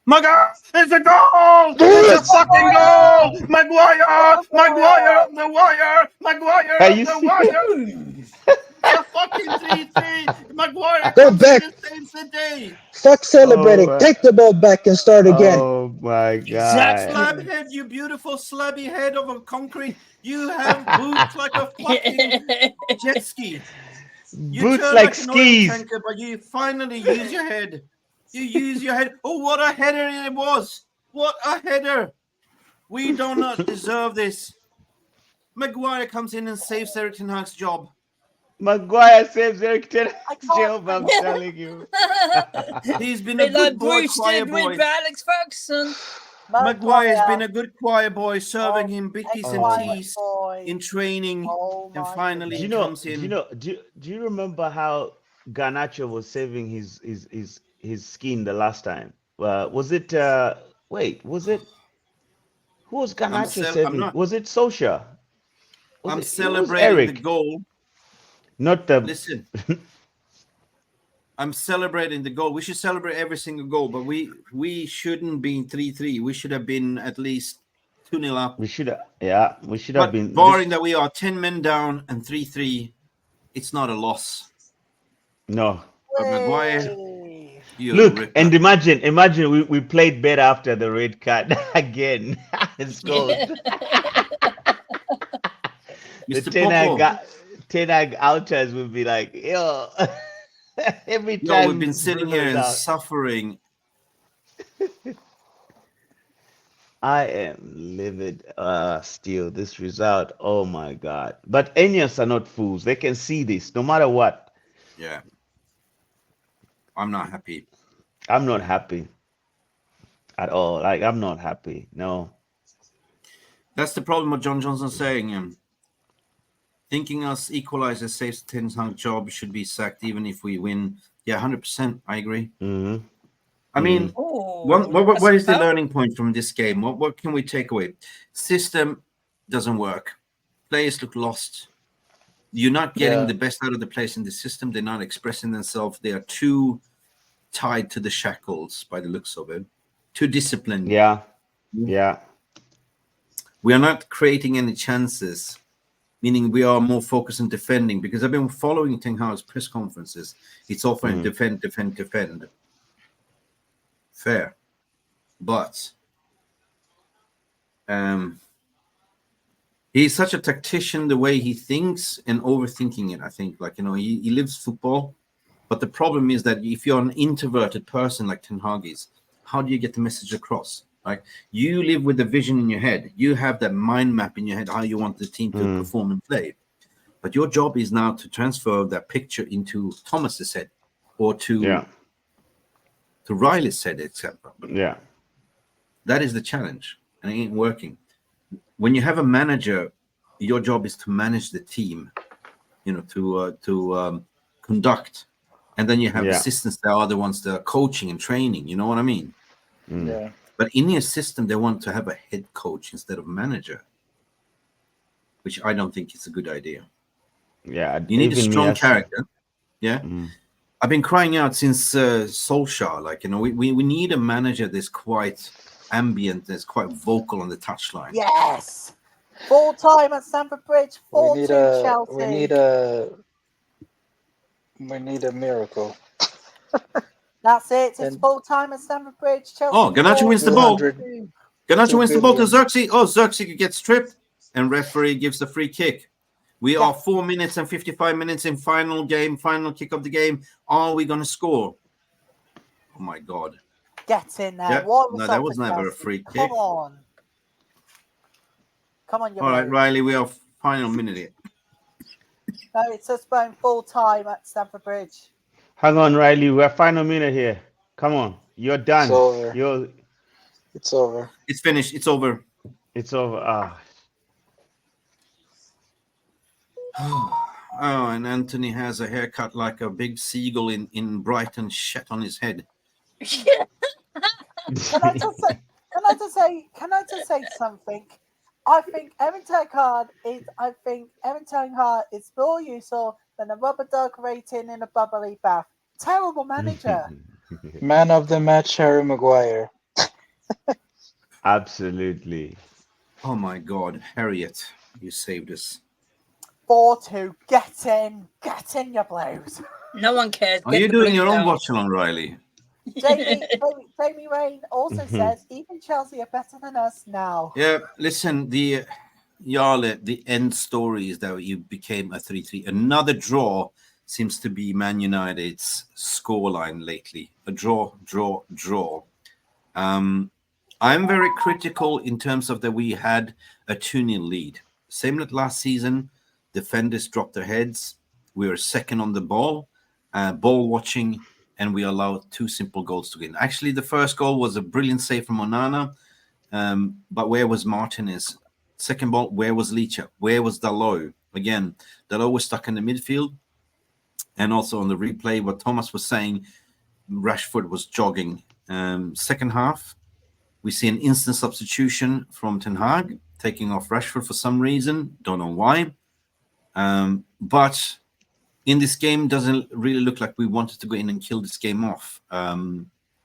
Maguire, it's a goal! It's a fucking goal! Maguire! Maguire on the wire! Maguire Are on you the serious? wire! It's a fucking 3-3! Maguire Go comes back. in and saves the day! Fuck celebrating. Oh, Take the ball back and start again. oh my Exactly. God. Slab head, you beautiful slabby head of a concrete. You have boots like a fucking jet ski. You Boots turn like like an oil skis. tanker, but you finally use your head. You use your head. Oh, what a header it was! What a header! We do not deserve this. Maguire comes in and saves Eric Ten Hags job. Maguire saves Eric Ten I Hags can't- JOB, I'm telling you. He's been a Bit like good boy, Bruce choir did boy. with Alex Ferguson. Maguire's been a good choir boy, serving him bickies and quiet teas boy. in training, Oh and my finally Do he you know? comes Do in. you know? Do you remember how Garnacho was saving his skin the last time? Was it? Wait, was it? Who was Garnacho I'm saving? not. Was it Sosha? I'm It was celebrating the Eric, goal. not the. Listen, I'm celebrating the goal. We should celebrate every single goal, but we shouldn't be 3-3. We should have been at least 2-0 up. We should have. Yeah, we should have But been. barring that we are 10 men down and 3-3, it's not a loss. No. But Maguire, Hey. you Look, ripper. and imagine we played better after the red card again. It's gold. The Mr. Popo. Ten Hag outers would be like, yo, every No, time we've been sitting Bruno's here and out. suffering. I am livid still this result. Oh my God. But Enyas are not fools. They can see this no matter what. Yeah. I'm not happy. I'm not happy at all. Like, I'm not happy. No. That's the problem with John Johnson saying. Thinking us equalizer saves Ten Hag job should be sacked even if we win. Yeah, 100%. I agree. Hmm. I mean, Oh, what is the that's learning point from this game? What can we take away? System doesn't work. Players look lost. You're not getting the best out of the players in the system. They're not expressing themselves. They are too tied to the shackles by the looks of it. Too disciplined. Yeah. Yeah. We are not creating any chances, meaning we are more focused on defending, because I've been following Ten Hag's press conferences. It's often defend. Fair. But he's such a tactician, the way he thinks and overthinking it, I think. Like, he lives football. But the problem is that if you're an introverted person like Ten Hag is, how do you get the message across? Like, you live with the vision in your head. You have that mind map in your head, how you want the team to perform and play. But your job is now to transfer that picture into Thomas's head or to Riley's head, etc. Yeah. That is the challenge, and it ain't working. When you have a manager, your job is to manage the team, to conduct, and then you have assistants that are the ones that are coaching and training. You know what I mean? Yeah. But in your system, they want to have a head coach instead of manager, which I don't think is a good idea. Yeah. You need a even strong yes. character. Yeah. I've been crying out since Solskjaer. Like, we need a manager that's quite ambient, that's quite vocal on the touchline. Yes. Full time at Stamford Bridge. 4-2 Chelsea. We need a miracle. That's it. It's And- full time at Stamford Bridge. Chelsea. Oh, Garnacho wins the ball. 200. Garnacho wins the ball to 2 billion. Xerxes. Oh, Xerxes gets stripped, and referee gives the free kick. We are 4 minutes and 55 minutes in final kick of the game. Are we going to score? Oh, my God. Get in there. Yeah. What was No, up that was with never a Chelsea? free kick. Come on. Come on, you All right, mate. Riley, we are final minute here. No, it's just going full time at Stamford Bridge. Hang on, Riley. We're final minute here. Come on. You're done. It's over. You're It's over. It's finished. It's over. it's over. Oh, and Anthony has a haircut like a big seagull in Brighton, shit on his head. Can I just say something? I think Eric Ten Hag is more useful than a rubber duck rating in a bubbly bath. Terrible manager. Man of the match, Harry Maguire. Absolutely. Oh my God, Harriet, you saved us. 4-2. Get in, you blues. No one cares. Are Get you the doing Blues your own out. watch along, Riley? Jamie Rain also Mhm. says even Chelsea are better than us now. Yeah, listen, the Jarle, the end story is that you became a 3-3. Another draw seems to be Man United's scoreline lately. A draw, draw, draw. I'm very critical in terms of that we had a 2-0 lead. Same like last season, defenders dropped their heads. We were second on the ball, ball watching, and we allowed 2 simple goals to win. Actually, the first goal was a brilliant save from Onana, but where was Martinez? Second ball, where was Licha? Where was Dalot? Again, Dalot was stuck in the midfield. And also on the replay, what Thomas was saying, Rashford was jogging. Second half, we see an instant substitution from Ten Hag, taking off Rashford for some reason. Don't know why. But in this game, doesn't really look like we wanted to go in and kill this game off.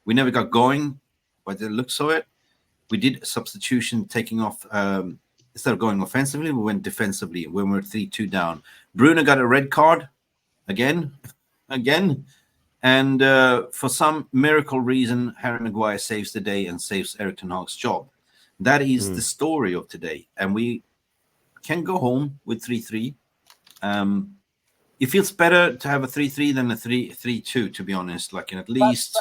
We never got going, by the looks of it. We did a substitution, taking off. Instead of going offensively, we went defensively when we were 3-2 down. Bruno got a red card again. And for some miracle reason, Harry Maguire saves the day and saves Eric Ten Hag's job. That is the story of today. And we can go home with 3-3. It feels better to have a 3-3 than a 3-2, to be honest. Like, at least...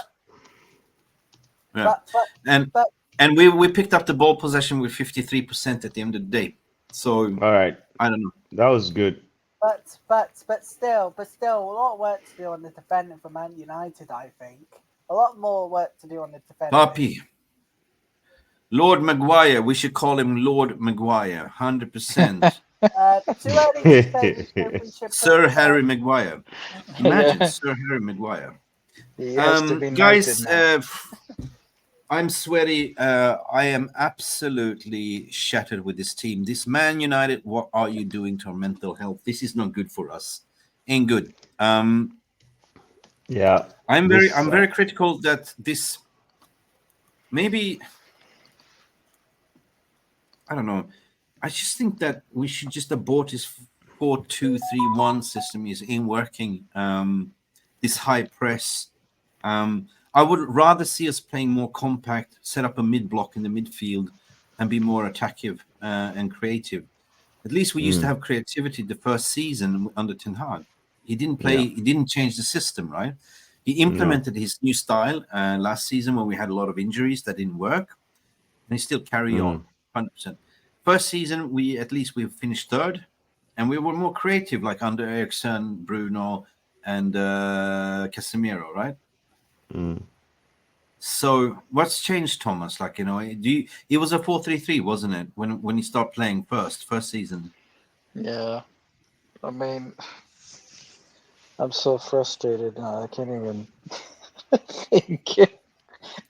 And we picked up the ball possession with 53% at the end of the day. So, All right. I don't know. That was good. But still, a lot of work to do on the defending for Man United, I think. A lot more work to do on the defending. Papi. Lord Maguire. We should call him Lord Maguire. 100%. Too early to say championship. Sir Harry Maguire. Imagine Sir Harry Maguire. He has to be Guys, knighted now. I'm sweaty. I am absolutely shattered with this team. This Man United, what are you doing to our mental health? This is not good for us. Ain't good. Yeah. I'm very critical that this maybe, I don't know. I just think that we should just abort this 4-2-3-1 system is in working. This high press. I would rather see us playing more compact, set up a mid block in the midfield, and be more attackive and creative. At least we used to have creativity the first season under Ten Hag. He didn't play. Yeah. He didn't change the system, right? He implemented his new style last season when we had a lot of injuries that didn't work, and he still carry on 100%. First season, we finished third, and we were more creative, like under Eriksen, Bruno, and Casemiro, right? So what's changed, Thomas? Like, it was a 4-3-3, wasn't it? When you start playing first season. Yeah. I mean, I'm so frustrated now. I can't even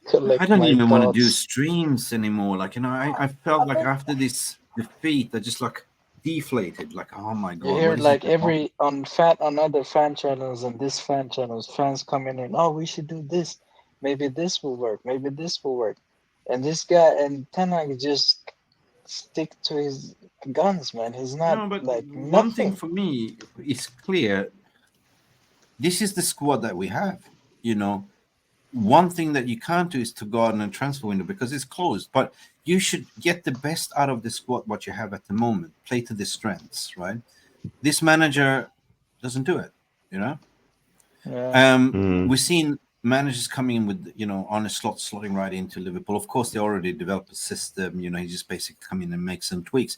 collect I don't my even want to do thoughts. streams anymore. Like, I felt like after this defeat, I just like deflated. Like, oh my God. You hear what is like it? on other fan channels and this fan channels, fans coming in, oh, we should do this. Maybe this will work. Maybe this will work. And this guy and Ten Hag just stick to his guns, man. He's not No, but like one thing nothing. for me is clear. This is the squad that we have. One thing that you can't do is to go out in a transfer window because it's closed. But you should get the best out of the squad, what you have at the moment. Play to the strengths, right? This manager doesn't do it, Yeah. We've seen managers coming in with, on a slotting right into Liverpool. Of course, they already developed a system. He just basically come in and make some tweaks.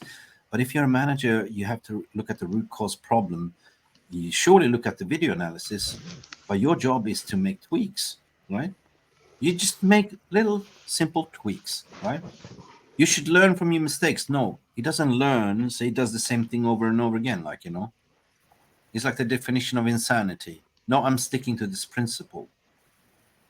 But if you're a manager, you have to look at the root cause problem. You surely look at the video analysis, but your job is to make tweaks, right? You just make little simple tweaks, right? You should learn from your mistakes. No, he doesn't learn, so he does the same thing over and over again, It's like the definition of insanity. No, I'm sticking to this principle.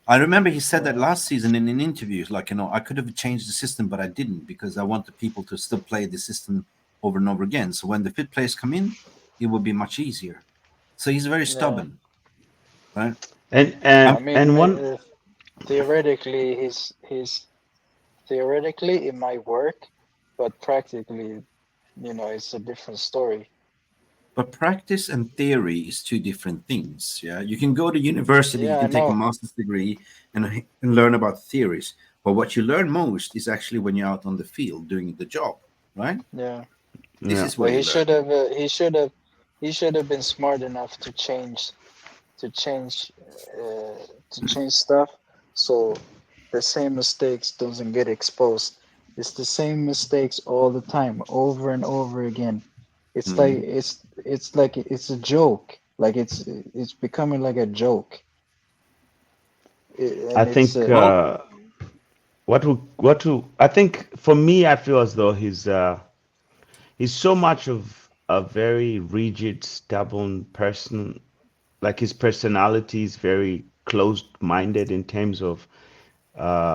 I remember he said that last season in an interview, I could have changed the system, but I didn't because I want the people to still play the system over and over again. So when the fit players come in, it will be much easier. So he's very stubborn, right? And I mean, and one theoretically, his theoretically it might work, but practically, it's a different story. But practice and theory is two different things. Yeah, you can go to university, you Yeah, I can take a know. master's degree and learn about theories. But what you learn most is actually when you're out on the field doing the job, right? Yeah, This Yeah. is where but you learn. he should have been smart enough to change uh, to change stuff, so the same mistakes doesn't get exposed. It's the same mistakes all the time, over and over again. It's like Mhm. it's a joke. Like it's becoming like a joke. I And it's think Well, I think for me, I feel as though he's so much of a very rigid, stubborn person. Like his personality is very closed-minded in terms of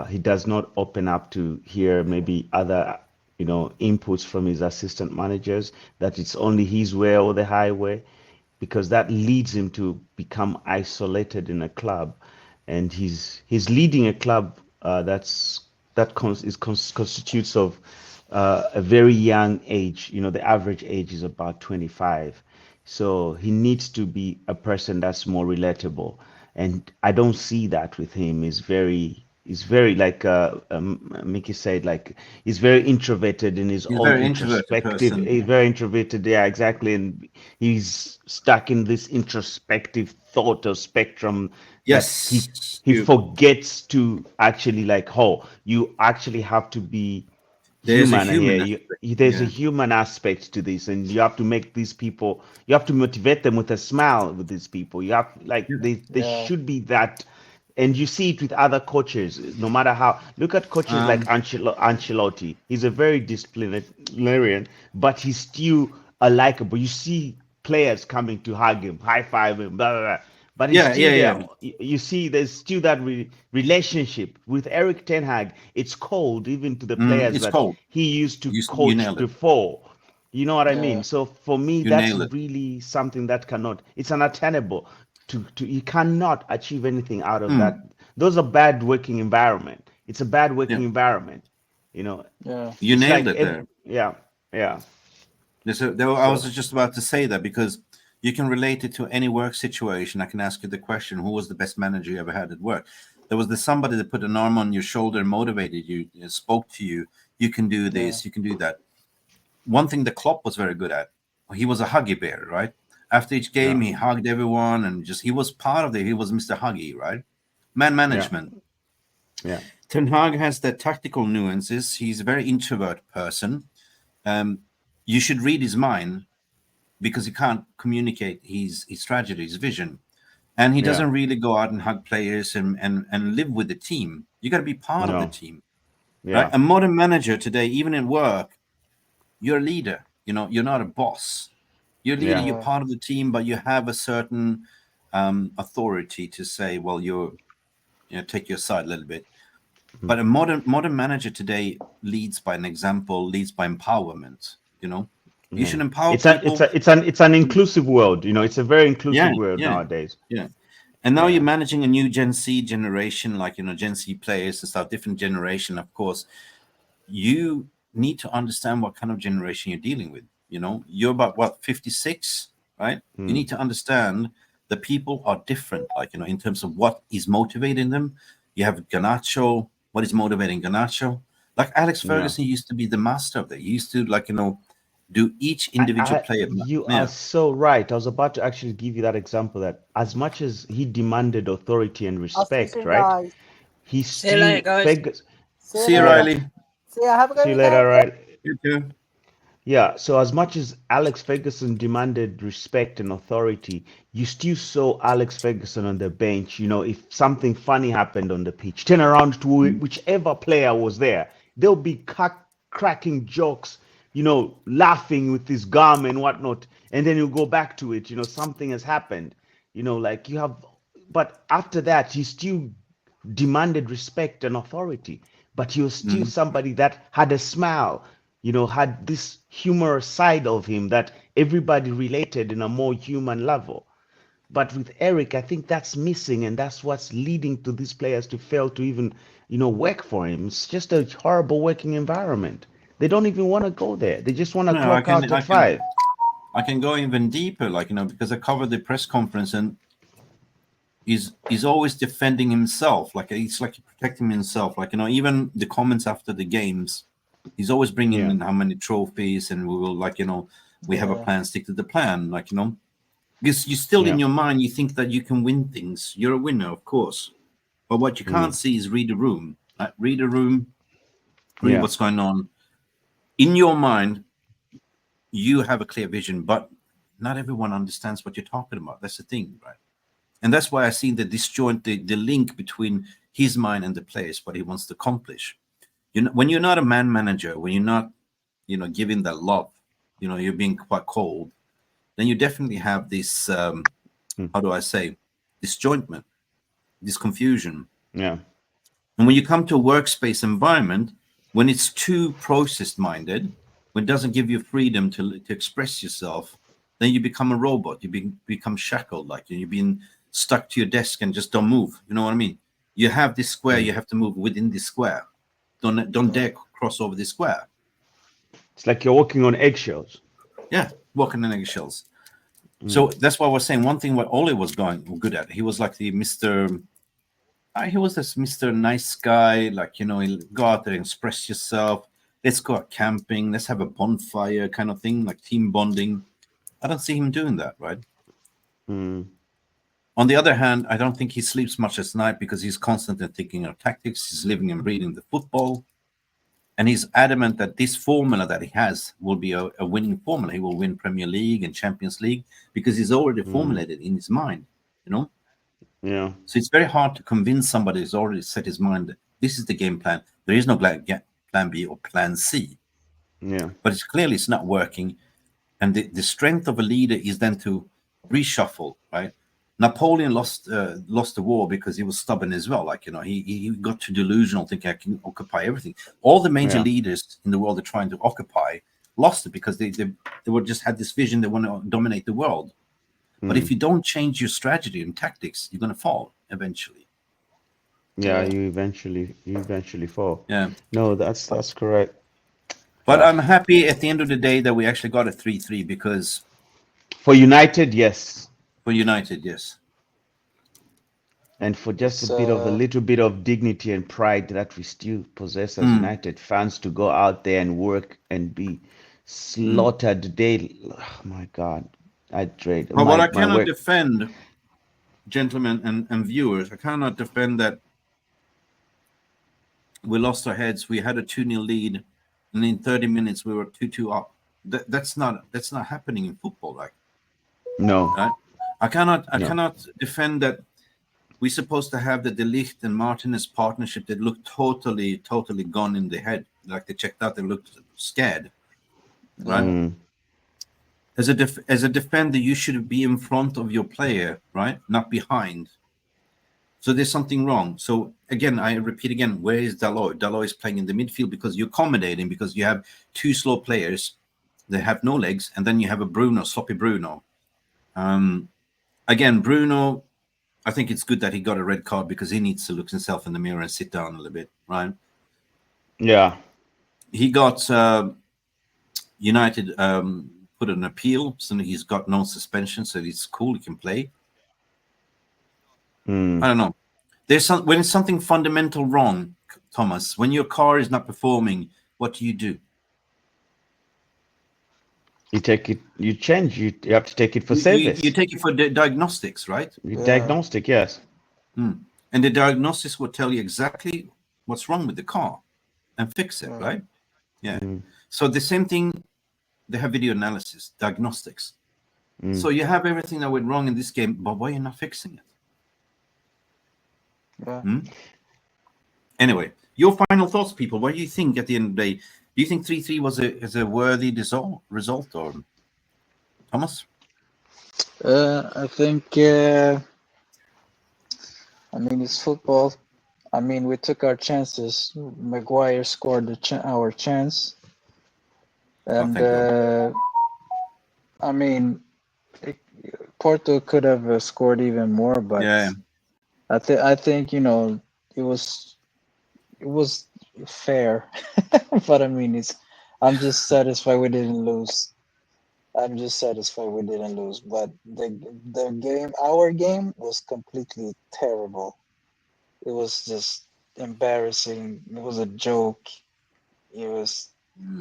he does not open up to hear maybe other inputs from his assistant managers, that it's only his way or the highway, because that leads him to become isolated in a club. And he's leading a club constitutes of a very young age. The average age is about 25. So he needs to be a person that's more relatable, and I don't see that with him. He's very like Mickey said, like he's very introverted in his he's a own very introverted introspective. person. He's very introverted, yeah, exactly, and he's stuck in this introspective thought or spectrum that he Yes, he forgets to actually, like, oh, you actually have to be there's a human here. human aspect. There's a Yeah, human aspect to this, and you have to make these people. You have to motivate them with a smile. With these people, you have, like, yeah. they yeah, should be that. And you see it with other coaches. No matter how, look at coaches like Um, Ancelotti. He's a very disciplinarian, but he's still a likable. You see players coming to hug him, high five him, blah, blah, blah. But he's yeah, still yeah, there. yeah. You see, there's still that relationship with Eric Ten Hag. It's cold even to the players It's that cold. he used to You coach nailed it. before. You know what I mean? yeah, So for me, You that's nailed it. really something that cannot. It's unattainable. You cannot achieve anything out of Mm, that. Those are bad working environment. It's a bad yeah, working environment. You know, yeah, you it's nailed like it there. yeah, yeah. I was So just about to say that because you can relate it to any work situation. I can ask you the question: who was the best manager you ever had at work? There was somebody that put an arm on your shoulder and motivated you, spoke to you. You can do yeah, this. You can do that. One thing that Klopp was very good at, he was a huggy bear, right? After each yeah, game, he hugged everyone and just he was part of it. He was Mr. Huggy, right? Man yeah, management. yeah, Ten Hag has the tactical nuances. He's a very introvert person. Um, you should read his mind because he can't communicate his strategy, his vision, and he yeah. doesn't really go out and hug players and live with the team. You got to be part of the No, team, right? yeah, A modern manager today, even in work, you're a leader. You're not a boss. You're a leader. yeah, You're yeah, part of the team, but you have a certain authority to say, well, take your side a little bit. But a modern manager today leads by an example, leads by empowerment. You yeah. should empower It's a it's people. a it's an inclusive world. It's a very Yeah, inclusive world yeah, nowadays. yeah. And now you're Yeah, managing a new Gen Z generation, like Gen Z players and stuff, different generation, of course. You need to understand what kind of generation you're dealing with. You're about what, 56, right? You mm, need to understand the people are different, like in terms of what is motivating them. You have Ganacho, what is motivating Ganacho? Like Alex yeah. Ferguson used to be the master of that. He used to, like, do each individual player. You are Yeah. so right. I was about to actually give you that example, that as much as he demanded authority and I'll speak respect, soon, right? guys. He See you later, still guys. Fergus. See you See you, Yeah. later. Riley. See ya. Have a See good you later, weekend. right? You too. Yeah, so as much as Alex Ferguson demanded respect and authority, you still saw Alex Ferguson on the bench. If something funny happened on the pitch, turn around to whichever player was there. They'll be cracking jokes, laughing with his gum and whatnot. And then you go back to it, something has happened. Like you have, but after that, he still demanded respect and authority, but he was still Mhm. somebody that had a smile, had this humorous side of him that everybody related in a more human level. But with Eric, I think that's missing, and that's what's leading to these players to fail to even, work for him. It's just a horrible working environment. They don't even want to go there. They just want to No, clock out at 5. I can go even deeper, like, because I covered the press conference, and he's always defending himself, like he's like protecting himself, like, even the comments after the games, he's always bringing in how many trophies, and we will, like, we have a plan, stick to the plan, like, because you still in your mind, you think that you can win things. You're a winner, of course, but what you can't see is read the room, read what's going on in your mind. You have a clear vision, but not everyone understands what you're talking about. That's the thing, right? And that's why I see the disjoint, the link between his mind and the players, what he wants to accomplish. When you're not a man manager, when you're not, giving that love, you're being quite cold, then you definitely have this, how do I say, disjointment, this confusion. Yeah. And when you come to a workspace environment, when it's too process-minded, when it doesn't give you freedom to express yourself, then you become a robot. You become shackled, like you've been stuck to your desk and just don't move. You know what I mean? You have this square, you have to move within this square. Don't dare cross over this square. It's like you're walking on eggshells. Yeah, walking on eggshells. So that's why I was saying one thing what Ole was good at. He was like the Mr. He was this Mr. Nice guy, like, he'll go out there and express yourself. Let's go out camping. Let's have a bonfire kind of thing, like team bonding. I don't see him doing that, right? On the other hand, I don't think he sleeps much at night because he's constantly thinking of tactics. He's living and breathing the football. And he's adamant that this formula that he has will be a winning formula. He will win Premier League and Champions League because he's already formulated in his mind, Yeah. So it's very hard to convince somebody who's already set his mind that this is the game plan. There is no plan B or plan C. Yeah. But it's not working. And the strength of a leader is then to reshuffle, right? Napoleon lost the war because he was stubborn as well. Like, he got too delusional, thinking I can occupy everything. All the major leaders in the world are trying to occupy lost it because they were just had this vision they want to dominate the world. But if you don't change your strategy and tactics, you're going to fall eventually. Yeah, you eventually fall. Yeah. No, that's correct. But I'm happy at the end of the day that we actually got a 3-3 because for United, yes. For United, yes. And for just a little bit of dignity and pride that we still possess as United fans to go out there and work and be slaughtered daily. Oh my God. I dread. But what I cannot defend, gentlemen and viewers, I cannot defend that we lost our heads. We had a 2-0 lead, and in 30 minutes we were 2-2 up. That's not happening in football, like. No. Right? I cannot defend that we're supposed to have the De Ligt and Martinez partnership that looked totally gone in the head. Like they checked out, they looked scared. Right? As a defender, you should be in front of your player, right? Not behind. So there's something wrong. So again, I repeat again, where is Dalot? Dalot is playing in the midfield because you're accommodating, because you have two slow players that have no legs, and then you have a sloppy Bruno. Again, Bruno, I think it's good that he got a red card because he needs to look himself in the mirror and sit down a little bit, right? Yeah. He got United put an appeal, so he's got no suspension, so it's cool, he can play. I don't know. When it's something fundamental wrong, Thomas, when your car is not performing, what do? You take it, you change, you have to take it for service. You take it for diagnostics, right? Diagnostic, yes. And the diagnostics will tell you exactly what's wrong with the car and fix it, right? Yeah. So the same thing, they have video analysis, diagnostics. So you have everything that went wrong in this game, but why are you not fixing it? Yeah. Anyway, your final thoughts, people. What do you think at the end of the day? Do you think 3-3 was a worthy result, or Thomas? I think. I mean, it's football. I mean, we took our chances. Maguire scored our chance, and I mean, Porto could have scored even more, but Yeah. I think it was fair. But I mean, I'm just satisfied we didn't lose. I'm just satisfied we didn't lose. But our game was completely terrible. It was just embarrassing. It was a joke. It was,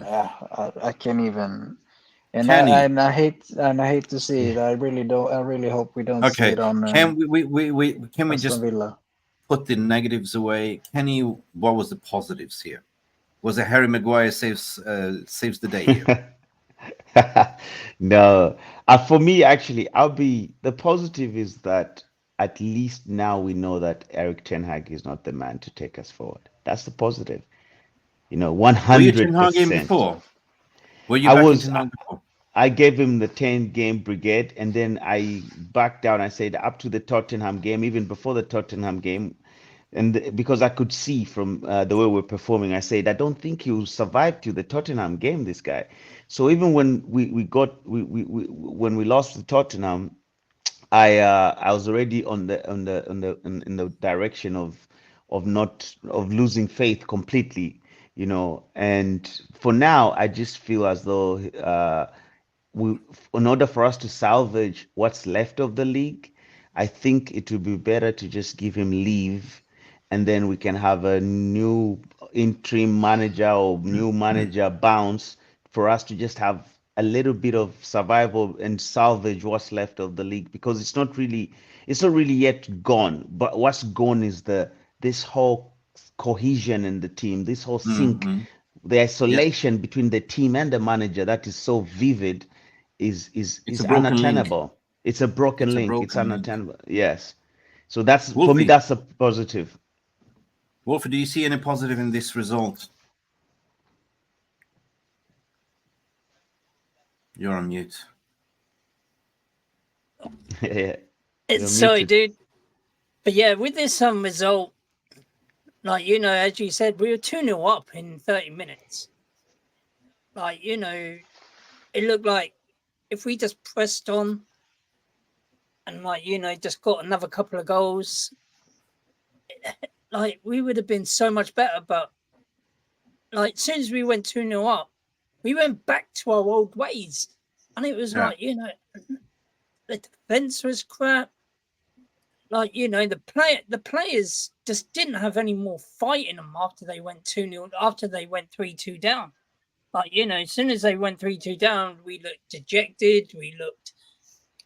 I can't even. Kenny. And I hate to see it. I really don't. I really hope we don't see Okay. it on Can we Aston just Villa. put the negatives away? Kenny, what was the positives here? Was it Harry Maguire saves the day here? No, for me, actually, the positive is that at least now we know that Eric Ten Hag is not the man to take us forward. That's the positive, Were you Ten Hag in 100%. before? Were you I back in was, Ten Hag before? I gave him the 10 game brigade, and then I backed down. I said up to the Tottenham game, even before the Tottenham game, and because I could see from the way we're performing, I said I don't think he'll survive to the Tottenham game. This guy. So even when when we lost to Tottenham, I was already in the direction of not of losing faith completely, And for now, I just feel as though we, in order for us to salvage what's left of the league, I think it would be better to just give him leave, and then we can have a new interim manager or new manager bounce for us to just have a little bit of survival and salvage what's left of the league because it's not really yet gone. But what's gone is this whole cohesion in the team, this whole sync, Mm-hmm. the Yeah, isolation between the team and the manager that is so vivid is is it's a is broken link. unattainable. It's a broken It's a link. It's broken link. unattainable. Yes. So that's for me. Wolfie, That's a positive. Wolfie, do you see any positive in this result? You're on mute. Yeah. You're Sorry, muted. dude. But yeah, with this result, like, as you said, we were 2-0 up in 30 minutes. Like, it looked like if we just pressed on and, like, just got another couple of goals, like, we would have been so much better. But, like, as soon as we went 2-0 up, we went back to our old ways. And it was like, the defense was crap. Like, the players just didn't have any more fight in them after they went 2-0, after they went 3-2 down. Like, as soon as they went 3-2 down, we looked dejected, we looked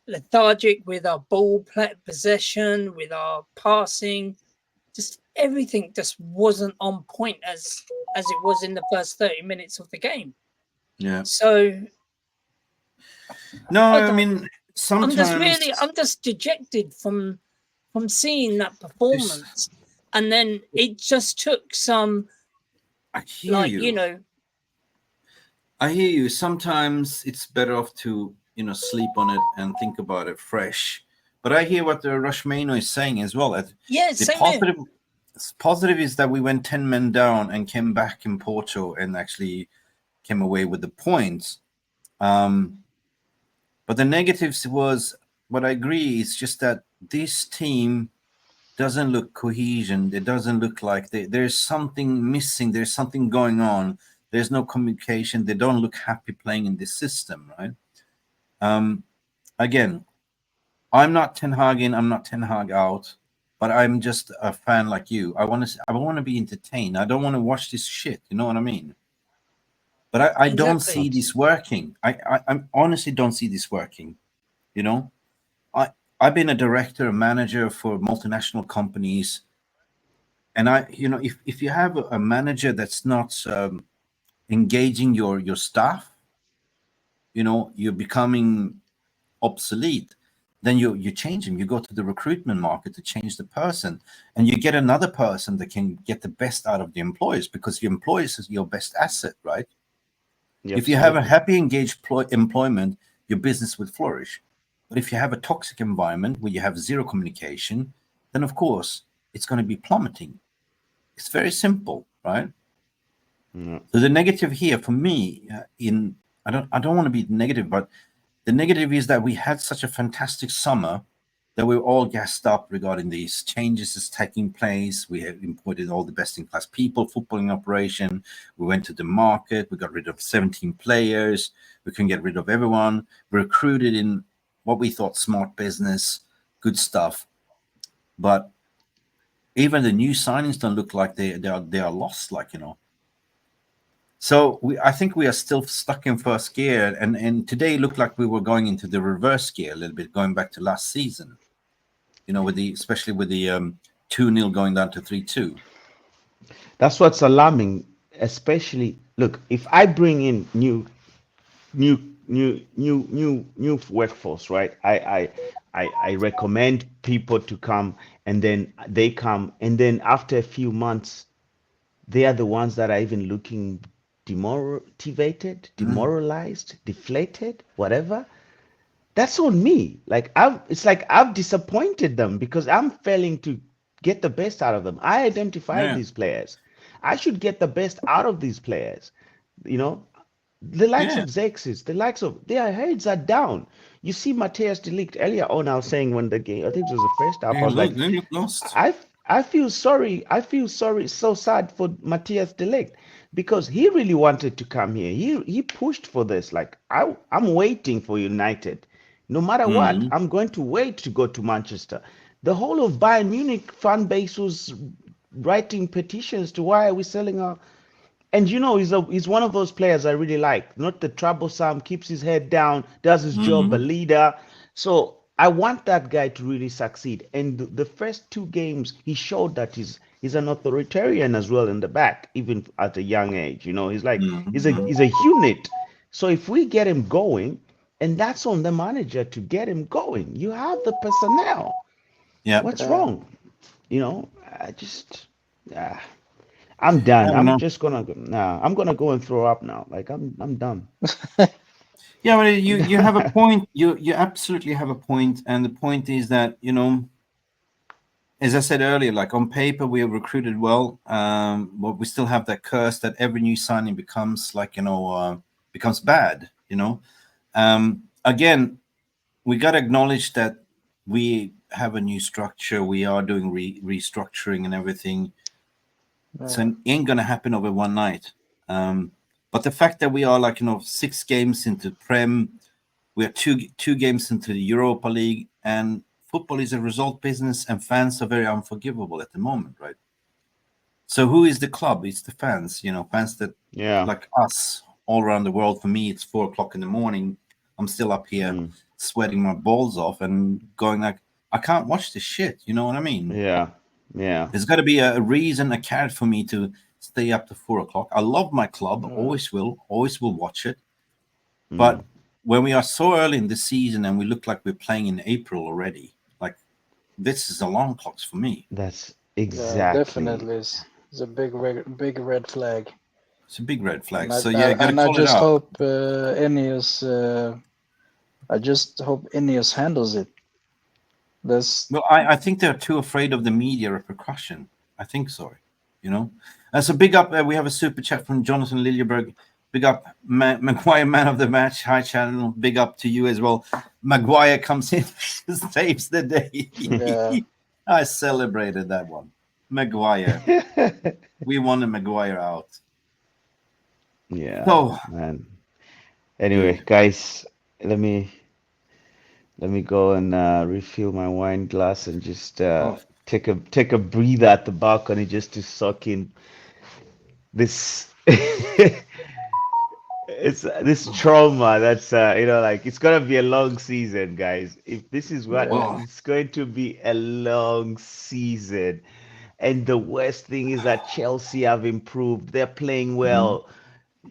lethargic with our ball possession, with our passing. Just everything just wasn't on point as it was in the first 30 minutes of the game. Yeah. So no, I mean sometimes I'm just dejected from seeing that performance. And then it just took some, I hear you. I hear you. Sometimes it's better off to sleep on it and think about it fresh. But I hear what the Rushmano is saying as well. Yeah, the positive is that we went 10 men down and came back in Porto and actually came away with the points. But the negatives was what I agree is just that this team doesn't look cohesion. It doesn't look like there's something missing. There's something going on. There's no communication. They don't look happy playing in this system, right? Again, I'm not Ten Hag in. I'm not Ten Hag out. But I'm just a fan like you. I want to be entertained. I don't want to watch this shit. You know what I mean? But I don't see this working. I honestly don't see this working. I've been a director, a manager for multinational companies, and if you have a manager that's not engaging your staff, you're becoming obsolete. Then you change them. You go to the recruitment market to change the person, and you get another person that can get the best out of the employees because your employees is your best asset, right? Yeah, if you have a absolutely. happy, engaged employment, your business will flourish. But if you have a toxic environment where you have zero communication, then of course it's going to be plummeting. It's very simple, right? Yeah. So the negative here for me, I don't want to be negative, but The negative is that we had such a fantastic summer that we were all gassed up regarding these changes that's taking place. We have imported all the best-in-class people, footballing operation. We went to the market. We got rid of 17 players. We couldn't get rid of everyone. We recruited in what we thought smart business, good stuff. But even the new signings don't look like they are lost, like, you know. So I think we are still stuck in first gear, and today looked like we were going into the reverse gear a little bit, going back to last season. You know, especially with the 2-0 going down to 3-2. That's what's alarming, especially look, if I bring in new workforce, right? I recommend people to come, and then they come, and then after a few months, they are the ones that are even looking demotivated, demoralized, deflated, whatever. That's on me. Like it's like I've disappointed them because I'm failing to get the best out of them. I identified these players. I should get the best out of these players. You know, the likes of Zexis, the likes of their heads are down. You see Matthias de Ligt earlier on. I was saying when the game, I think it was the first half. I was like, They look lost. I feel sorry. I feel sorry, so sad for Matthias de Ligt because he really wanted to come here. He pushed for this. Like I'm waiting for United. No matter what, I'm going to wait to go to Manchester. The whole of Bayern Munich fan base was writing petitions to why are we selling our. And you know, he's one of those players I really like. Not the troublesome, keeps his head down, does his job, a leader. So I want that guy to really succeed. And the first two games, he showed that he's an authoritarian as well in the back, even at a young age. You know, he's like he's a unit. So if we get him going, and that's on the manager to get him going. You have the personnel. Yeah. What's wrong? You know, I'm done. I'm just gonna go. Nah, I'm gonna go and throw up now. Like I'm done. Yeah, well, you have a point. You absolutely have a point, and the point is that, you know, as I said earlier, like on paper we have recruited well, but we still have that curse that every new signing becomes like, you know, becomes bad. You know, again, we got to acknowledge that we have a new structure. We are doing restructuring and everything. So it ain't gonna happen over one night. But the fact that we are like, you know, 6 games into Prem, we are two games into the Europa League, and football is a result business, and fans are very unforgivable at the moment, right? So who is the club? It's the fans, you know, fans that like us all around the world. For me, it's 4:00 in the morning. I'm still up here sweating my balls off and going like, I can't watch this shit. You know what I mean? Yeah. There's got to be a reason, a carrot for me to stay up to 4:00. I love my club, always will watch it. But when we are so early in the season and we look like we're playing in April already, like this is alarm clocks for me. That's exactly. Definitely, it's a big red flag. It's a big red flag. And so yeah, got to I call just it out. hope Ineos. I just hope Ineos handles it. Well, I think they're too afraid of the media repercussion. I think so. You know, so big up. We have a super chat from Jonathan Liljeberg. Big up, Maguire, man of the match. Hi, channel. Big up to you as well. Maguire comes in, saves the day. Yeah. I celebrated that one. Maguire. We wanted Maguire out. Yeah. So, man. Anyway, guys, let me go and refill my wine glass and just take a breather at the balcony just to soak in this it's this trauma that's you know, like it's gonna be a long season, guys. If this is what it's going to be a long season. And the worst thing is that Chelsea have improved. They're playing well.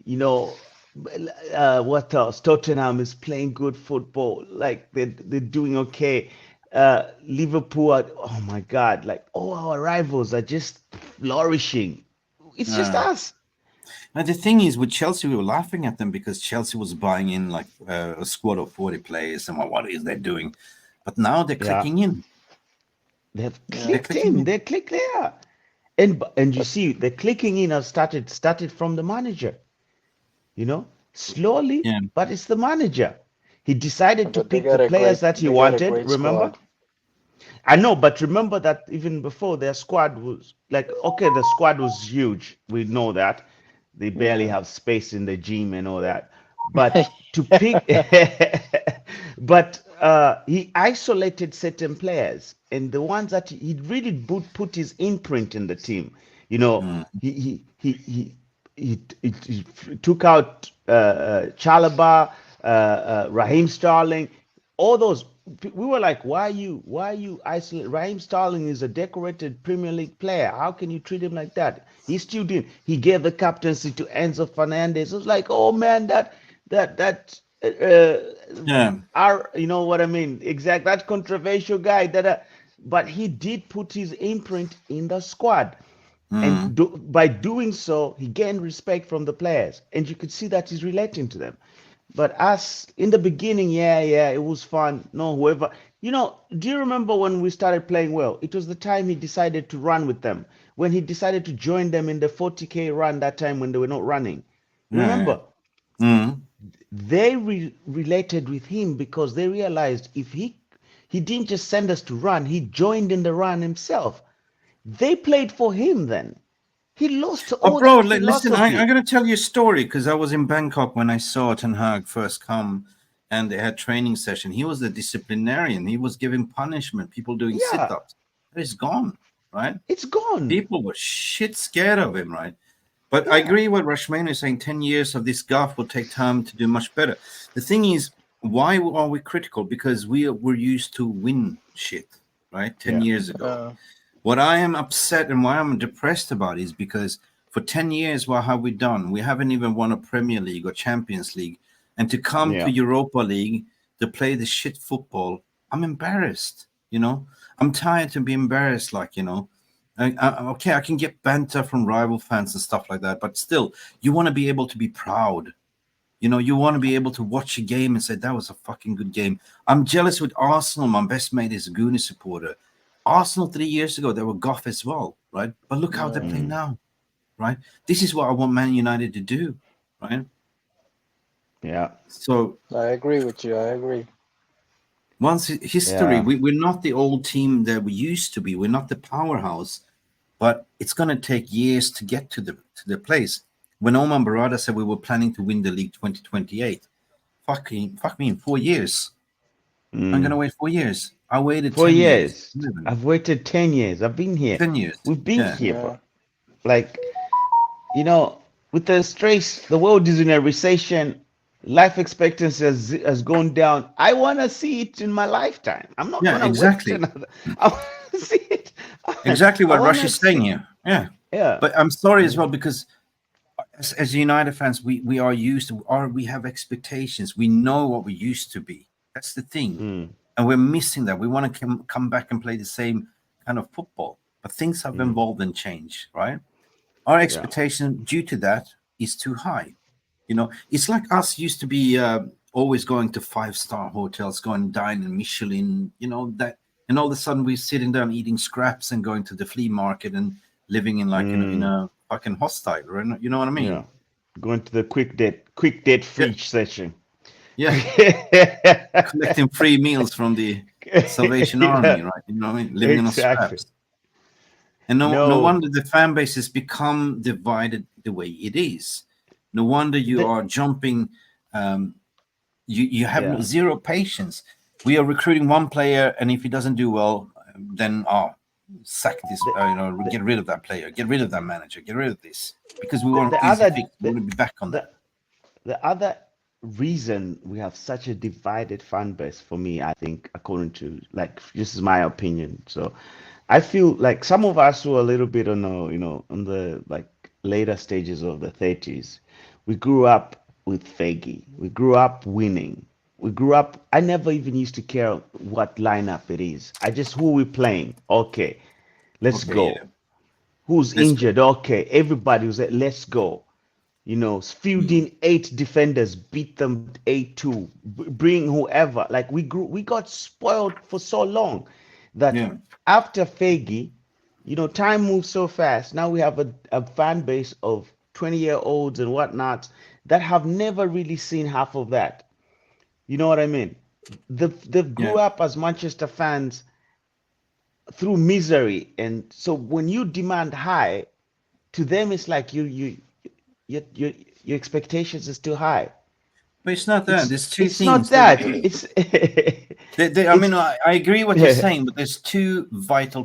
You know, what else? Tottenham is playing good football. Like they're doing okay. Liverpool are, oh my God, like all our rivals are just flourishing. It's just us. And the thing is, with Chelsea, we were laughing at them because Chelsea was buying in like a squad of 40 players, and what is they doing? But now they're clicking in. They've clicked in. They click there, and you see the clicking in has started from the manager. You know, slowly, but it's the manager. He decided to But they pick the got a players great that he they got a wanted. great Remember? squad. I know, but remember that even before their squad was like, okay, the squad was huge. We know that. They barely Yeah. have space in the gym and all that. But to pick, but he isolated certain players, and the ones that he really put his imprint in the team. You know, Mm. he took out Chalaba, Raheem Sterling, all those. We were like, why you isolate? Raheem Sterling is a decorated Premier League player. How can you treat him like that? He still did. He gave the captaincy to Enzo Fernandez. It was like, oh man, that Yeah. our, you know what I mean? Exact, that controversial guy. But he did put his imprint in the squad. Mm. And by doing so, he gained respect from the players, and you could see that he's relating to them. But us in the beginning, yeah, it was fun. No, whoever, do you remember when we started playing well? It was the time he decided to run with them. When he decided to join them in the 40K run that time when they were not running. Yeah. Yeah. Remember, Mm. they related with him because they realized if he didn't just send us to run, he joined in the run himself. They played for him then. He lost Oh, all bro, that listen, I'm philosophy. going to tell you a story because I was in Bangkok when I saw Ten Hag first come and they had training session. He was a disciplinarian. He was giving punishment, people doing Yeah, sit-ups. He's gone, right? it's gone. People were shit scared of him, right? But I Yeah. agree what Rashmane is saying. 10 years of this guff will take time to do much better. The thing is, why are we critical? Because we're used to win shit, right? 10 Yeah. years ago. Uh, What I am upset and why I'm depressed about is because for 10 years, what have we done? We haven't even won a Premier League or Champions League. And to come to Yeah. Europa League to play the shit football, I'm embarrassed, I'm tired to be embarrassed, okay, I can get banter from rival fans and stuff like that, but still, you want to be able to be proud. You want to be able to watch a game and say, that was a fucking good game. I'm jealous with Arsenal. My best mate is a Goonie supporter. Arsenal 3 years ago, they were guff as well, right? But look how they play Mm. now, right? This is what I want Man United to do, right? Yeah. So I agree with you. I agree. once history, Yeah. we're not the old team that we used to be. We're not the powerhouse, but it's going to take years to get to the place. When Oman Barada said we were planning to win the league 2028, fuck me, in 4 years. I'm going to Mm. wait 4 years. I waited 4 10 years, years. 11, I've waited 10 years. I've been here. 10 years. We've been Yeah. here, bro. Yeah. Like, with the stress, the world is in a recession. Life expectancy has gone down. I want to see it in my lifetime. I'm not Yeah, gonna wait exactly. another. I want to see it. Exactly I what want Rush to is saying see. here. Yeah. Yeah. But I'm sorry as Mm. well because as United fans, we are used to, or we have expectations. We know what we used to be. That's the thing. Mm. And we're missing that. We want to come back and play the same kind of football. But things have Mm. evolved and changed, right? Our Yeah. expectation due to that is too high. It's like us used to be always going to 5-star hotels, going to dine in Michelin, that, and all of a sudden we're sitting down eating scraps and going to the flea market and living in like in Mm. a fucking hostel, right? You know what I mean? Yeah. Going to the quick date Yeah, free session. yeah. Collecting free meals from the Salvation Army, Yeah, right? You know what I mean? Living on exactly. scraps. And no No, wonder the fan base has become divided the way it is. No wonder you the, are jumping. You have yeah, zero patience. We are recruiting one player, and if he doesn't do well, then sack this. the, the, Get rid of that player. Get rid of that manager. Get rid of this because we want the easy other fix. We want to be back on that. the, the other reason we have such a divided fan base, for me, I think, according to, like, this is my opinion. So I feel like some of us who are a little bit on on the like later stages of the 30s, we grew up with Faggy. We grew up winning. We grew up. I never even used to care what lineup it is. I just, who we playing. Okay, let's Okay, go. yeah, Who's let's go. injured? Okay, everybody was like, let's go. Mm. Fielding 8 defenders, beat them 8-2, bring whoever. Like, we got spoiled for so long that Yeah, after Faggy, time moves so fast. Now we have a fan base of 20-year-olds and whatnot that have never really seen half of that. You know what I mean? They grew up as Manchester fans through misery, and so when you demand high, to them it's like your expectations is too high. But it's not that. There's two It's things. not that. It's I mean, I agree what you're saying, but there's two vital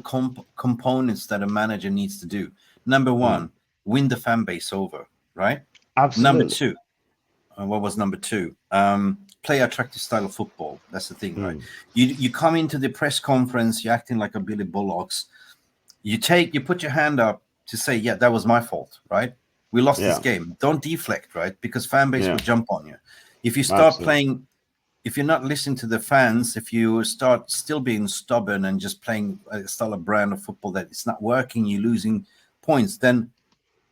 components that a manager needs to do. Number one, win the fan base over, right? Absolutely. Number two, what was number two? Play attractive style of football. That's the thing, right? You come into the press conference, you're acting like a Billy Bullocks. You put your hand up to say, yeah, that was my fault, right? We lost this game. Don't deflect, right? Because fan base will jump on you. If you start playing, if you're not listening to the fans, if you start still being stubborn and just playing a style of brand of football that it's not working, you're losing points, then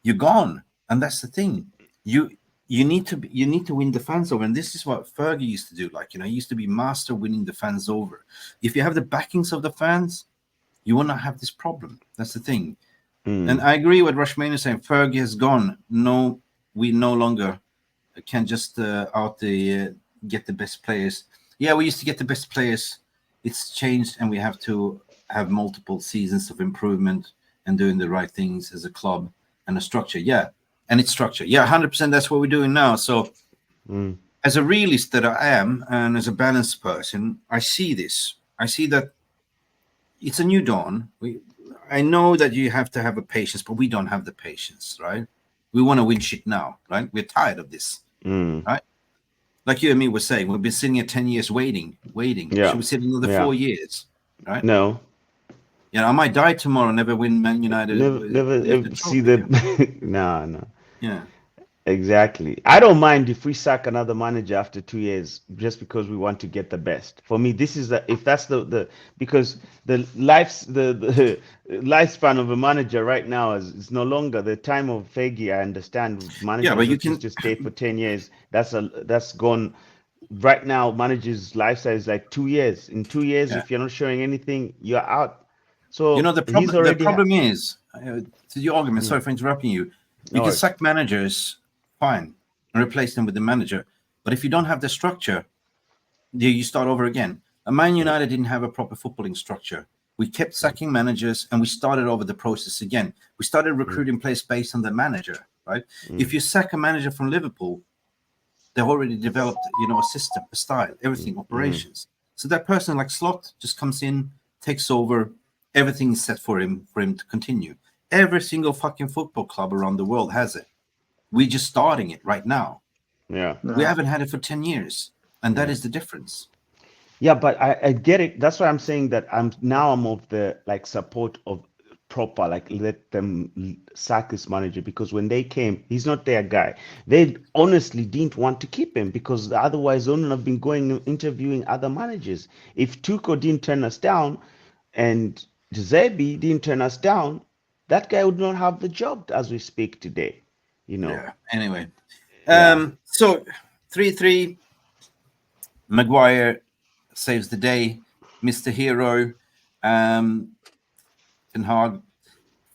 you're gone. And that's the thing. You need to win the fans over. And this is what Fergie used to do. Like, he used to be master winning the fans over. If you have the backings of the fans, you will not have this problem. That's the thing. And I agree with Rushman is saying. Fergie has gone. No, we no longer can just get the best players. Yeah, we used to get the best players. It's changed, and we have to have multiple seasons of improvement and doing the right things as a club and a structure. Yeah, and it's structure. Yeah, 100%. That's what we're doing now. So, as a realist that I am, and as a balanced person, I see this. I see that it's a new dawn. I know that you have to have a patience, but we don't have the patience, right? We want to win shit now, right? We're tired of this, right? Like you and me were saying, we've been sitting here 10 years waiting. Yeah. Should we sit another 4 years, right? No. I might die tomorrow, never win Man United. Never see the no. Yeah. Exactly. I don't mind if we sack another manager after 2 years just because we want to get the best. For me, this is if that's the because the lifespan of a manager right now is no longer the time of Fergie. I understand managers but you used to stay for 10 years. That's gone. Right now, managers' lifestyle is like 2 years. In 2 years, if you're not showing anything, you're out. So the problem is to your argument. Sorry for interrupting you. You can sack managers, fine, and replace them with the manager. But if you don't have the structure, you start over again. Man United didn't have a proper footballing structure. We kept sacking managers, and we started over the process again. We started recruiting players based on the manager, right? If you sack a manager from Liverpool, they've already developed, a system, a style, everything, operations. So that person like Slot just comes in, takes over, everything is set for him to continue. Every single fucking football club around the world has it. We're just starting it right now. Yeah. We haven't had it for 10 years. And that is the difference. Yeah, but I get it. That's why I'm saying that I'm of the support of proper, let them sack this manager, because when they came, he's not their guy. They honestly didn't want to keep him because otherwise they wouldn't have been going interviewing other managers. If Tuchel didn't turn us down and Giuseppe didn't turn us down, that guy would not have the job as we speak today. Yeah. Anyway. Yeah. So 3-3. Maguire saves the day. Mr. Hero. Ten Hag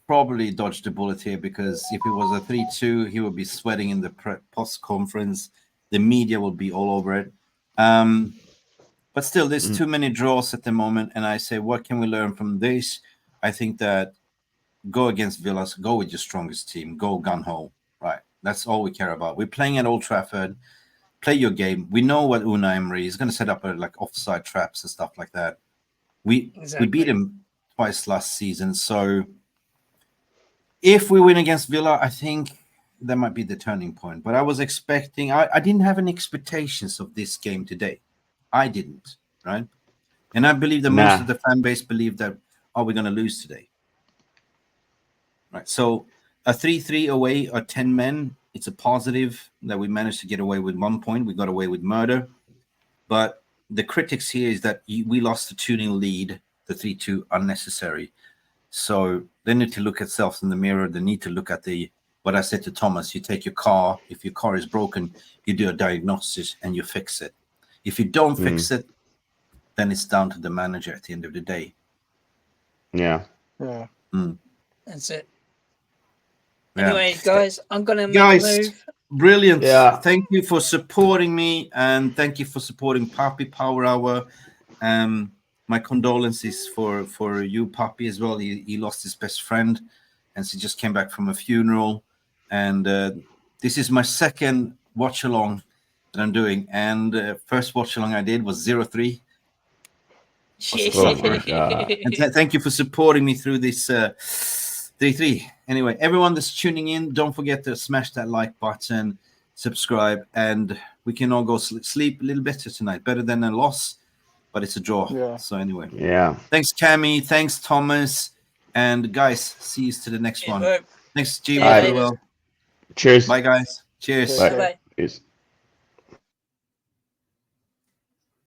probably dodged a bullet here, because if it was a 3-2, he would be sweating in the post conference. The media will be all over it. But still, there's too many draws at the moment. And I say, what can we learn from this? I think that go against Villas, go with your strongest team, go gun-ho, right? That's all we care about. We're playing at Old Trafford. Play your game. We know what Unai Emery is going to set up, offside traps and stuff like that. We beat him twice last season. So if we win against Villa, I think that might be the turning point. But I was expecting, I didn't have any expectations of this game today. I didn't, right? And I believe that most of the fan base believed that, we're going to lose today. Right. So a 3-3 away or 10 men, it's a positive that we managed to get away with 1 point. We got away with murder. But the critics here is that we lost the 2-0 lead, the 3-2 unnecessary. So they need to look at themselves in the mirror. They need to look at what I said to Thomas. You take your car. If your car is broken, you do a diagnosis and you fix it. If you don't fix it, then it's down to the manager at the end of the day. Yeah. That's it. Anyway, guys, I'm going to make a move. Brilliant. Yeah. Thank you for supporting me, and thank you for supporting Puppy Power Hour. My condolences for you, Puppy, as well. He lost his best friend, and he just came back from a funeral. And this is my second watch along that I'm doing. And first watch along I did was 03. Oh my God. And thank you for supporting me through this day 3. Anyway, everyone that's tuning in, don't forget to smash that like button, subscribe, and we can all go sleep a little better tonight. Better than a loss, but it's a draw. Yeah. So anyway, Yeah. thanks, Cammy. Thanks, Thomas. And guys, see you to the next one. Thanks, G. Bye. Well. Cheers. Bye, guys. Cheers. Take Bye. care. Peace.